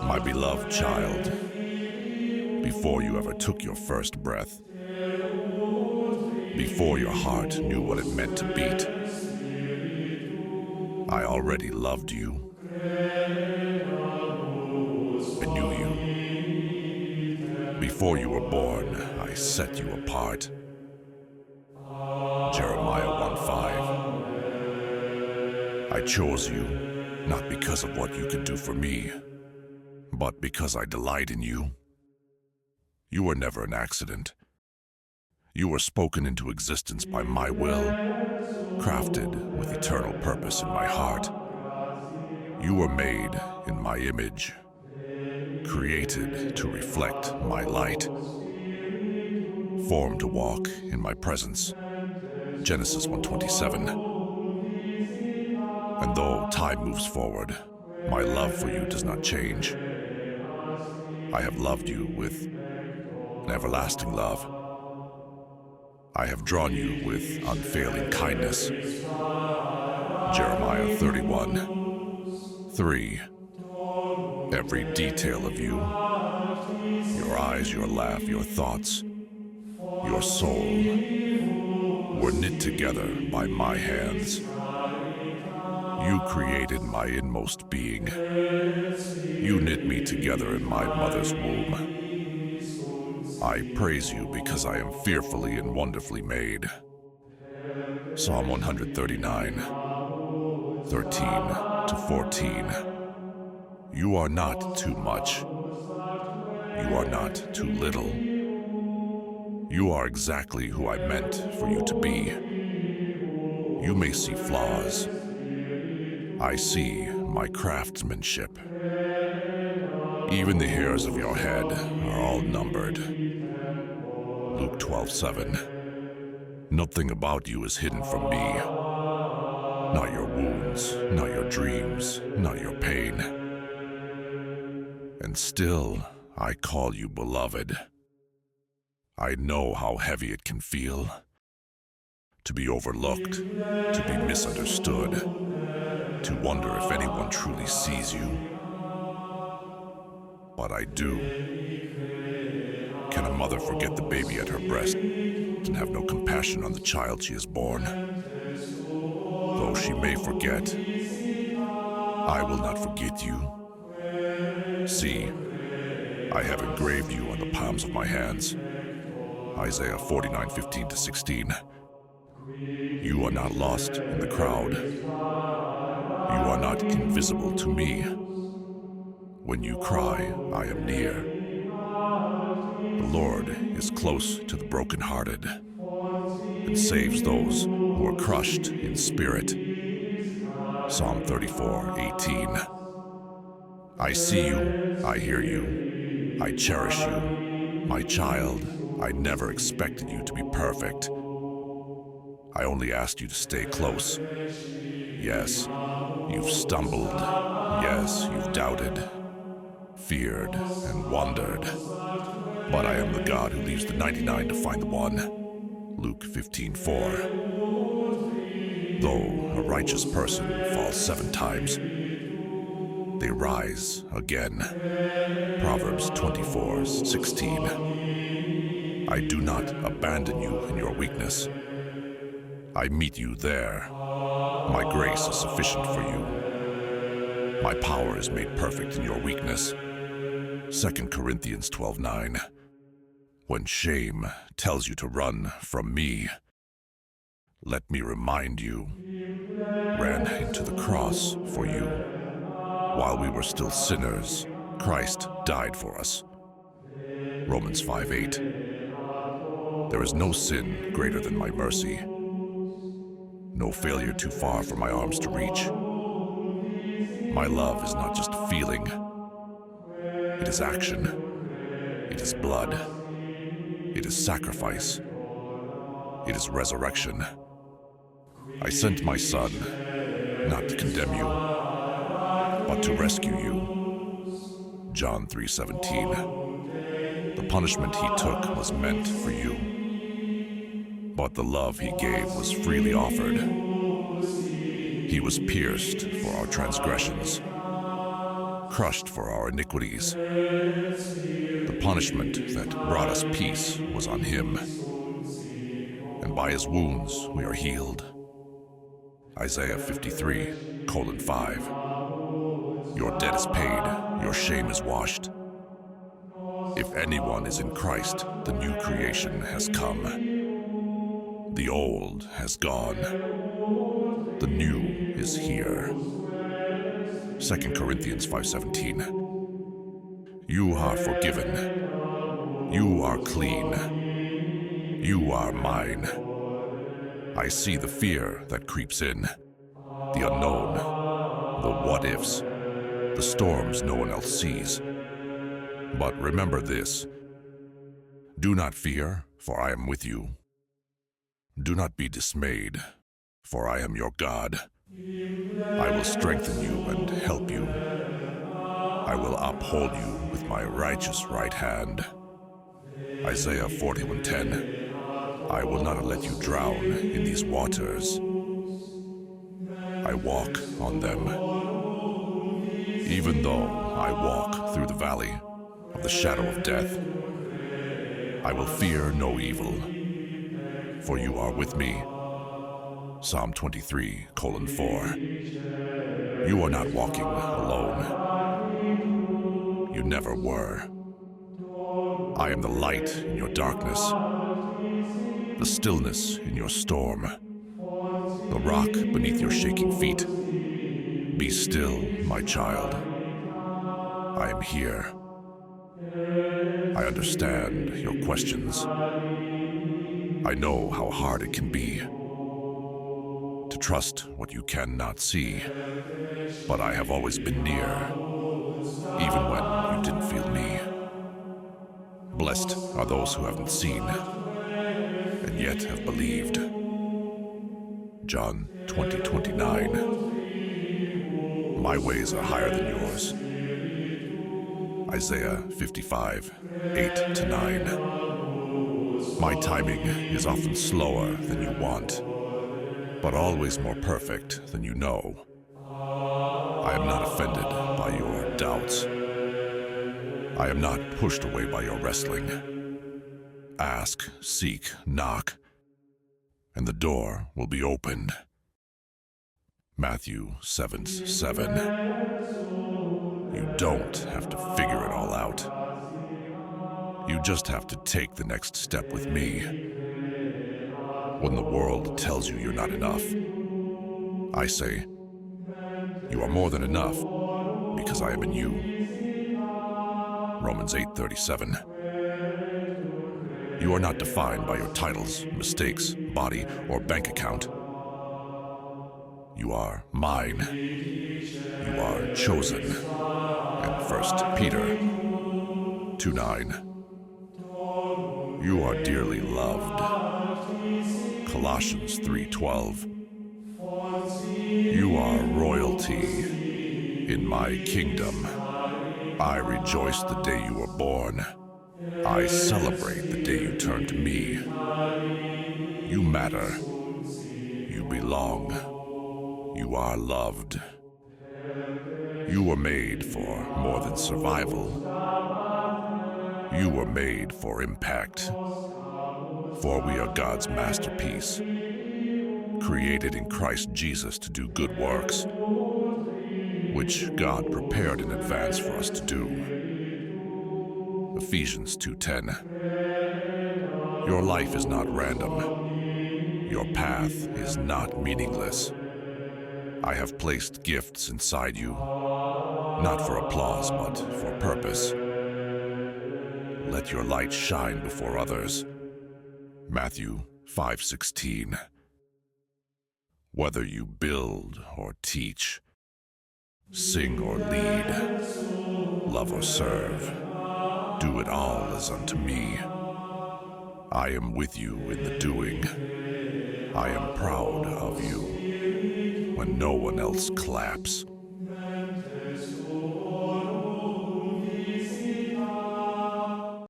My beloved child, before you ever took your first breath, before your heart knew what it meant to beat, I already loved you. I knew you. Before you were born, I set you apart. Jeremiah 1:5. I chose you, not because of what you could do for me, but because I delight in you. You were never an accident. You were spoken into existence by my will, crafted with eternal purpose in my heart. You were made in my image, created to reflect my light, formed to walk in my presence. Genesis 1:27. And though time moves forward, my love for you does not change. I have loved you with an everlasting love. I have drawn you with unfailing kindness. Jeremiah 31:3. Every detail of you, your eyes, your laugh, your thoughts, your soul, were knit together by my hands. You created my inmost being. You knit me together in my mother's womb. I praise you because I am fearfully and wonderfully made. Psalm 139:13-14. You are not too much. You are not too little. You are exactly who I meant for you to be. You may see flaws. I see my craftsmanship. Even the hairs of your head are all numbered. Luke 12:7. Nothing about you is hidden from me. Not your wounds, not your dreams, not your pain. And still, I call you beloved. I know how heavy it can feel. To be overlooked, to be misunderstood, to wonder if anyone truly sees you. But I do. Can a mother forget the baby at her breast and have no compassion on the child she has born? Though she may forget, I will not forget you. See, I have engraved you on the palms of my hands. Isaiah 49:15-16. You are not lost in the crowd. You are not invisible to me. When you cry, I am near. The Lord is close to the brokenhearted and saves those who are crushed in spirit. Psalm 34:18. I see you, I hear you, I cherish you. My child, I never expected you to be perfect. I only asked you to stay close. Yes, you've stumbled. Yes, you've doubted, feared, and wondered. But I am the God who leaves the 99 to find the one. Luke 15:4. Though a righteous person falls 7 times, they rise again. Proverbs 24:16. I do not abandon you in your weakness. I meet you there. My grace is sufficient for you. My power is made perfect in your weakness. 2 Corinthians 12:9. When shame tells you to run from me, let me remind you, ran into the cross for you. While we were still sinners, Christ died for us. Romans 5:8. There is no sin greater than my mercy. No failure too far for my arms to reach. My love is not just a feeling. It is action. It is blood. It is sacrifice. It is resurrection. I sent my Son, not to condemn you, but to rescue you. John 3:17. The punishment he took was meant for you, but the love he gave was freely offered. He was pierced for our transgressions, crushed for our iniquities. The punishment that brought us peace was on him, and by his wounds we are healed. Isaiah 53:5. Your debt is paid, your shame is washed. If anyone is in Christ, the new creation has come. The old has gone. The new is here. 2 Corinthians 5:17. You are forgiven. You are clean. You are mine. I see the fear that creeps in, the unknown, the what-ifs, the storms no one else sees. But remember this: do not fear, for I am with you. Do not be dismayed, for I am your God. I will strengthen you and help you. I will uphold you with my righteous right hand. Isaiah 41:10. I will not let you drown in these waters. I walk on them. Even though I walk through the valley of the shadow of death, I will fear no evil, for you are with me. Psalm 23:4. You are not walking alone. You never were. I am the light in your darkness, the stillness in your storm, the rock beneath your shaking feet. Be still, my child. I am here. I understand your questions. I know how hard it can be to trust what you cannot see, but I have always been near, even when you didn't feel me. Blessed are those who haven't seen and yet have believed. John 20:29. My ways are higher than yours. Isaiah 55:8-9. My timing is often slower than you want, but always more perfect than you know. I am not offended by your doubts. I am not pushed away by your wrestling. Ask, seek, knock, and the door will be opened. Matthew 7:7. You don't have to figure it all out. You just have to take the next step with me. When the world tells you you're not enough, I say, you are more than enough because I am in you. Romans 8:37. You are not defined by your titles, mistakes, body, or bank account. You are mine. You are chosen. And 1 Peter 2:9. You are dearly loved. Colossians 3:12. You are royalty in my kingdom. I rejoice the day you were born. I celebrate the day you turned to me. You matter. You belong. You are loved. You were made for more than survival. You were made for impact. For we are God's masterpiece, created in Christ Jesus to do good works, which God prepared in advance for us to do. Ephesians 2:10. Your life is not random. Your path is not meaningless. I have placed gifts inside you, not for applause, but for purpose. Let your light shine before others. Matthew 5:16. Whether you build or teach, sing or lead, love or serve, do it all as unto me. I am with you in the doing. I am proud of you when no one else claps.